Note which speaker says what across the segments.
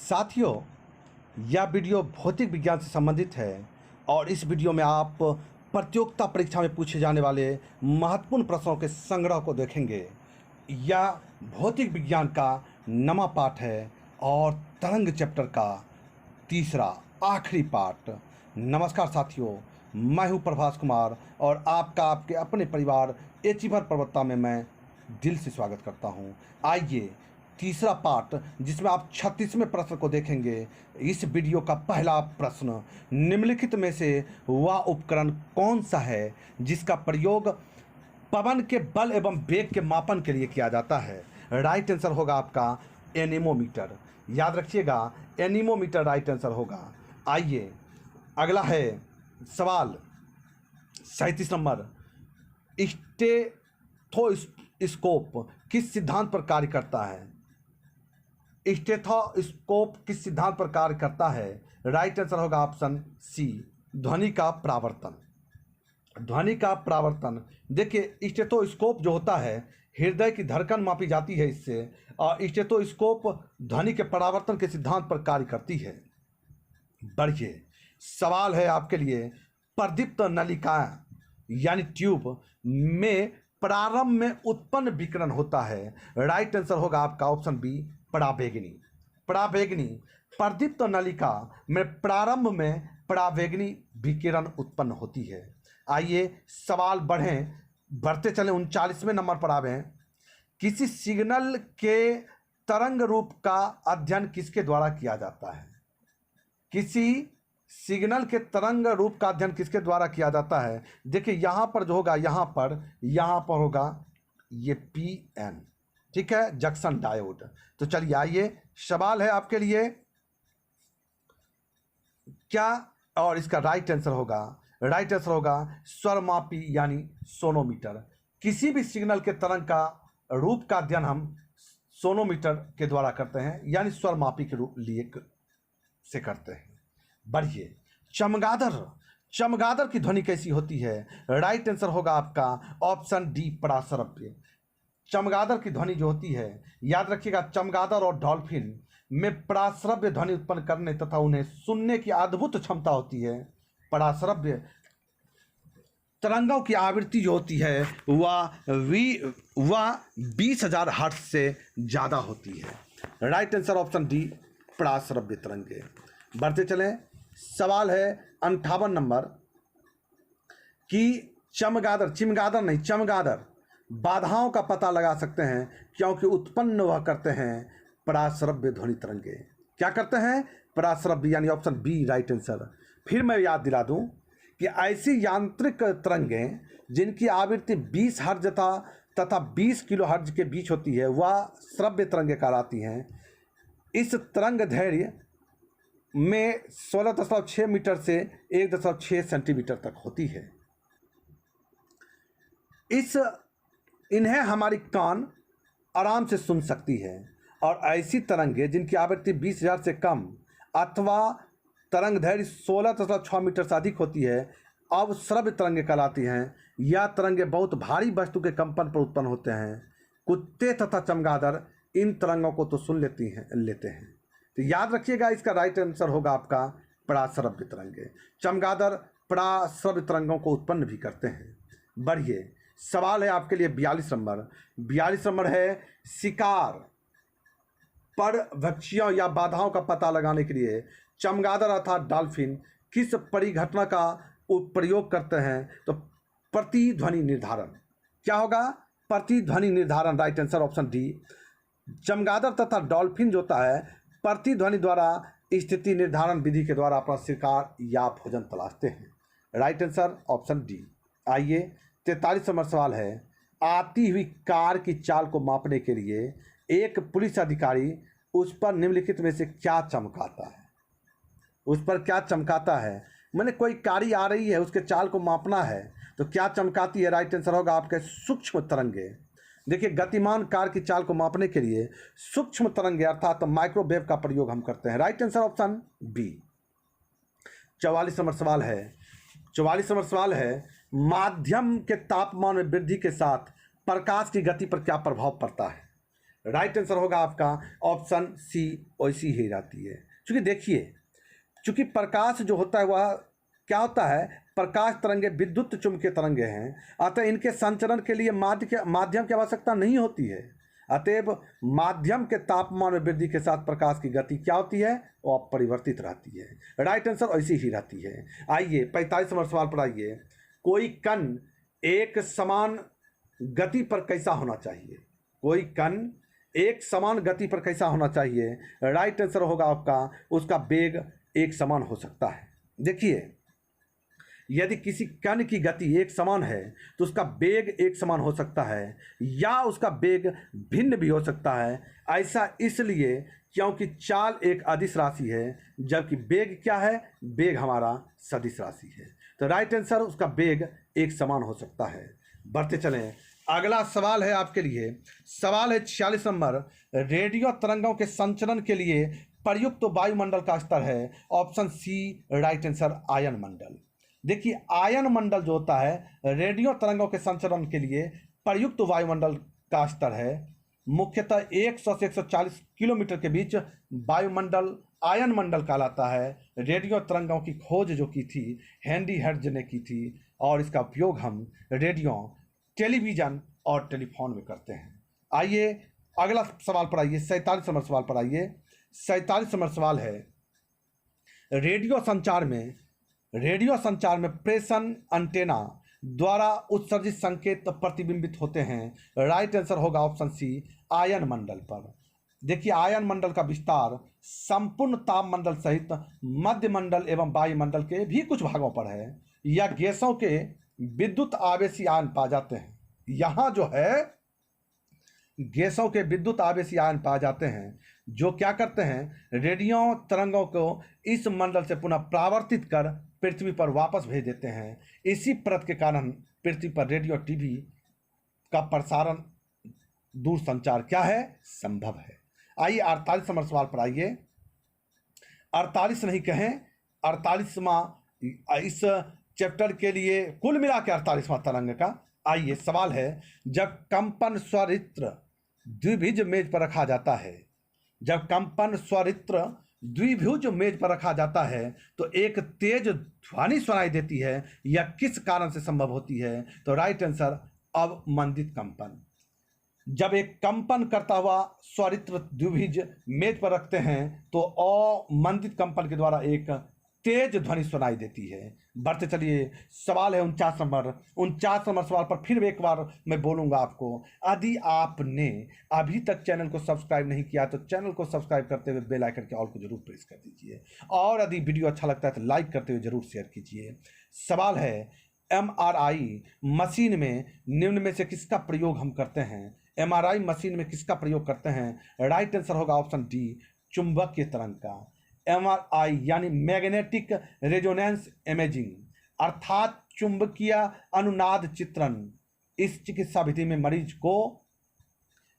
Speaker 1: साथियों, यह वीडियो भौतिक विज्ञान से संबंधित है और इस वीडियो में आप प्रतियोगिता परीक्षा में पूछे जाने वाले महत्वपूर्ण प्रश्नों के संग्रह को देखेंगे। यह भौतिक विज्ञान का नवा पाठ है और तरंग चैप्टर का तीसरा आखिरी पाठ। नमस्कार साथियों, मैं हूं प्रभास कुमार और आपका आपके अपने परिवार एचीवर पर्वता में मैं दिल से स्वागत करता हूं। आइए तीसरा पार्ट जिसमें आप 36वें प्रश्न को देखेंगे। इस वीडियो का पहला प्रश्न, निम्नलिखित में से वह उपकरण कौन सा है जिसका प्रयोग पवन के बल एवं वेग के मापन के लिए किया जाता है? राइट आंसर होगा आपका एनीमोमीटर। याद रखिएगा, एनीमोमीटर राइट आंसर होगा। आइए अगला है सवाल 37 नंबर, स्टेथोस्कोप किस सिद्धांत पर कार्य करता है? स्टेथोस्कोप किस सिद्धांत पर कार्य करता है? राइट आंसर होगा ऑप्शन सी, ध्वनि का प्रावर्तन। ध्वनि का प्रावर्तन। देखिए, स्टेथोस्कोप जो होता है, हृदय की धड़कन मापी जाती है इससे, और स्टेथोस्कोप ध्वनि के परावर्तन के सिद्धांत पर कार्य करती है। बढ़िए, सवाल है आपके लिए, प्रदीप्त नलिका यानी ट्यूब में प्रारंभ में उत्पन्न विकिरण होता है। राइट आंसर होगा आपका ऑप्शन बी, पराबैंगनी। पराबैंगनी, प्रदीप्त नलिका में प्रारंभ में पराबैंगनी विकिरण उत्पन्न होती है। आइए सवाल बढ़ते चले 39वें नंबर पर आवे। किसी सिग्नल के तरंग रूप का अध्ययन किसके द्वारा किया जाता है? किसी सिग्नल के तरंग रूप का अध्ययन किसके द्वारा किया जाता है? देखिए, यहाँ पर जो होगा, यहाँ पर होगा ये PN, ठीक है, जंक्शन डायोड। तो चलिए आइए, सवाल है आपके लिए क्या, और इसका राइट आंसर होगा स्वरमापी यानी सोनोमीटर। किसी भी सिग्नल के तरंग का रूप का अध्ययन हम सोनोमीटर के द्वारा करते हैं, यानी स्वरमापी के रूप लिए से करते हैं। बढ़िए, चमगादड़ की ध्वनि कैसी होती है? राइट आंसर होगा आपका ऑप्शन डी, पराश्रव्य। चमगादड़ की ध्वनि जो होती है, याद रखिएगा, चमगादड़ और डॉल्फिन में पराश्रव्य ध्वनि उत्पन्न करने तथा उन्हें सुनने की अद्भुत क्षमता होती है। पराश्रव्य तरंगों की आवृत्ति जो होती है वह 20,000 हर्ट्ज से ज़्यादा होती है। राइट आंसर ऑप्शन डी, पराश्रव्य तरंगे। बढ़ते चलें, सवाल है 58 नंबर कि चमगादड़ बाधाओं का पता लगा सकते हैं क्योंकि उत्पन्न वह करते हैं पराश्रव्य ध्वनि तरंगे। क्या करते हैं? पराश्रव्य, यानी ऑप्शन बी राइट आंसर। फिर मैं याद दिला दूं कि ऐसी यांत्रिक तरंगें जिनकी आवृत्ति 20 हर्ट्ज तथा 20 किलो हर्ट्ज के बीच होती है, वह श्रव्य तरंगें कहलाती हैं। इस तरंग दैर्ध्य में 16.6 मीटर से 1.6 सेंटीमीटर तक होती है। इन्हें हमारी कान आराम से सुन सकती है, और ऐसी तरंगें जिनकी आवृत्ति 20,000 से कम अथवा तरंग दैर्ध्य 16.6 मीटर से अधिक होती है, अब श्रव्य तरंगें कहलाती हैं। यह तरंगें बहुत भारी वस्तु के कंपन पर उत्पन्न होते हैं। कुत्ते तथा चमगादड़ इन तरंगों को तो सुन लेते हैं। तो याद रखिएगा, इसका राइट आंसर होगा आपका पराश्रव्य तरंगे। चमगादड़ पराश्रव्य तरंगों को उत्पन्न भी करते हैं। बढ़िए, सवाल है आपके लिए 42 नंबर है, शिकार परभक्षियों या बाधाओं का पता लगाने के लिए चमगादड़ अर्थात डॉल्फिन किस परिघटना का प्रयोग करते हैं? तो प्रतिध्वनि निर्धारण। क्या होगा? प्रतिध्वनि निर्धारण। Right answer option D. चमगादड़ तथा डॉल्फिन जो होता है, प्रतिध्वनि द्वारा स्थिति निर्धारण विधि के द्वारा अपना शिकार या भोजन तलाशते हैं। Right answer option D. आइए 43 नंबर सवाल है, आती हुई कार की चाल को मापने के लिए एक पुलिस अधिकारी उस पर निम्नलिखित में से क्या चमकाता है? उस पर क्या चमकाता है? मैंने कोई गाड़ी आ रही है, उसके चाल को मापना है, तो क्या चमकाती है? राइट आंसर होगा आपके सूक्ष्म तरंगे। देखिए, गतिमान कार की चाल को मापने के लिए सूक्ष्म तरंगे अर्थात माइक्रोवेव का प्रयोग हम करते हैं। Right answer option B. 44 नंबर सवाल है, माध्यम के तापमान में वृद्धि के साथ प्रकाश की गति पर क्या प्रभाव पड़ता है? राइट आंसर होगा आपका ऑप्शन सी, वैसी ही रहती है। क्योंकि देखिए, चूंकि प्रकाश जो होता है वह क्या होता है, प्रकाश तरंगे विद्युत चुंबकीय तरंगे हैं, अतः इनके संचरण के लिए माध्यम की आवश्यकता नहीं होती है। अतएव माध्यम के तापमान में वृद्धि के साथ प्रकाश की गति क्या होती है, वो अपरिवर्तित रहती है। राइट आंसर ऐसी ही रहती है। आइए 45 नंबर सवाल पर आइए। कोई कण एक समान गति पर कैसा होना चाहिए? कोई कण एक समान गति पर कैसा होना चाहिए? राइट आंसर होगा आपका, उसका वेग एक समान हो सकता है। देखिए, यदि किसी कण की गति एक समान है तो उसका वेग एक समान हो सकता है, या उसका वेग भिन्न भी हो सकता है। ऐसा इसलिए क्योंकि चाल एक अदिश राशि है, जबकि वेग क्या है, वेग हमारा सदिश राशि है। तो राइट आंसर उसका वेग एक समान हो सकता है। बढ़ते चलें, अगला सवाल है आपके लिए। सवाल है 46 नंबर। रेडियो तरंगों के संचरण के लिए प्रयुक्त वायुमंडल का स्तर है। ऑप्शन सी राइट आंसर आयन मंडल। देखिए, आयन मंडल जो होता है रेडियो तरंगों के संचरण के लिए प्रयुक्त वायुमंडल का स्तर है। मुख्यतः 100 से 140 किलोमीटर के बीच वायुमंडल आयन मंडल कहलाता है। रेडियो तरंगों की खोज जो की थी हेनरी हर्ट्ज ने की थी, और इसका उपयोग हम रेडियो, टेलीविज़न और टेलीफोन में करते हैं। आइए अगला सवाल पर आइए, 47 नंबर सवाल पर आइए। 47 नंबर सवाल है, रेडियो संचार में प्रेषण एंटेना द्वारा उत्सर्जित संकेत प्रतिबिंबित होते हैं। राइट आंसर होगा ऑप्शन सी आयन मंडल पर। देखिए, आयन मंडल का विस्तार संपूर्ण तापमंडल सहित मध्य मंडल एवं वायुमंडल के भी कुछ भागों पर है। यह गैसों के विद्युत आवेशी आयन पाए जाते हैं। यहाँ जो है गैसों के विद्युत आवेशी आयन पाए जाते हैं, जो क्या करते हैं, रेडियो तरंगों को इस मंडल से पुनः परावर्तित कर पृथ्वी पर वापस भेज देते हैं। इसी परत के कारण पृथ्वी पर रेडियो टीवी का प्रसारण, दूरसंचार क्या है, संभव है। आइए 48 नंबर सवाल पर आइए। 48 नहीं कहें 48वां इस चैप्टर के लिए कुल मिला के 48वां तरंग का। आइए सवाल है, जब कंपन स्वरित्र द्विभुज मेज पर रखा जाता है, जब कंपन स्वरित्र द्विभुज मेज पर रखा जाता है तो एक तेज ध्वनि सुनाई देती है। यह किस कारण से संभव होती है? तो राइट आंसर अवमंदित कंपन। जब एक कंपन करता हुआ स्वरित्र द्विभुज मेज पर रखते हैं तो अवमंदित कंपन के द्वारा एक तेज ध्वनि सुनाई देती है। बढ़ते चलिए, सवाल है 49 नंबर। 49 नंबर सवाल पर फिर एक बार मैं बोलूंगा आपको, यदि आपने अभी तक चैनल को सब्सक्राइब नहीं किया तो चैनल को सब्सक्राइब करते हुए बेल आइकन के ऑल को जरूर प्रेस कर दीजिए, और यदि वीडियो अच्छा लगता है तो लाइक करते हुए जरूर शेयर कीजिए। सवाल है, MRI मशीन में निम्न में से किसका प्रयोग हम करते हैं? MRI मशीन में किसका प्रयोग करते हैं? राइट आंसर होगा ऑप्शन डी चुंबकीय तरंग का। MRI यानी मैग्नेटिक रेजोनेंस इमेजिंग, अर्थात चुंबकीय अनुनाद चित्रण। इस चिकित्सा विधि में मरीज को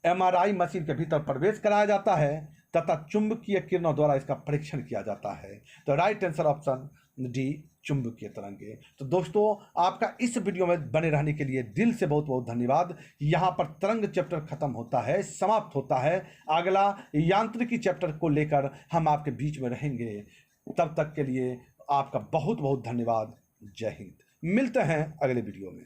Speaker 1: MRI मशीन के भीतर प्रवेश कराया जाता है तथा चुंबकीय किरणों द्वारा इसका परीक्षण किया जाता है। तो राइट आंसर ऑप्शन डी चुंबकीय तरंगे। तो दोस्तों, आपका इस वीडियो में बने रहने के लिए दिल से बहुत बहुत धन्यवाद। यहाँ पर तरंग चैप्टर खत्म होता है, समाप्त होता है। अगला यांत्रिकी चैप्टर को लेकर हम आपके बीच में रहेंगे। तब तक के लिए आपका बहुत बहुत धन्यवाद। जय हिंद। मिलते हैं अगले वीडियो में।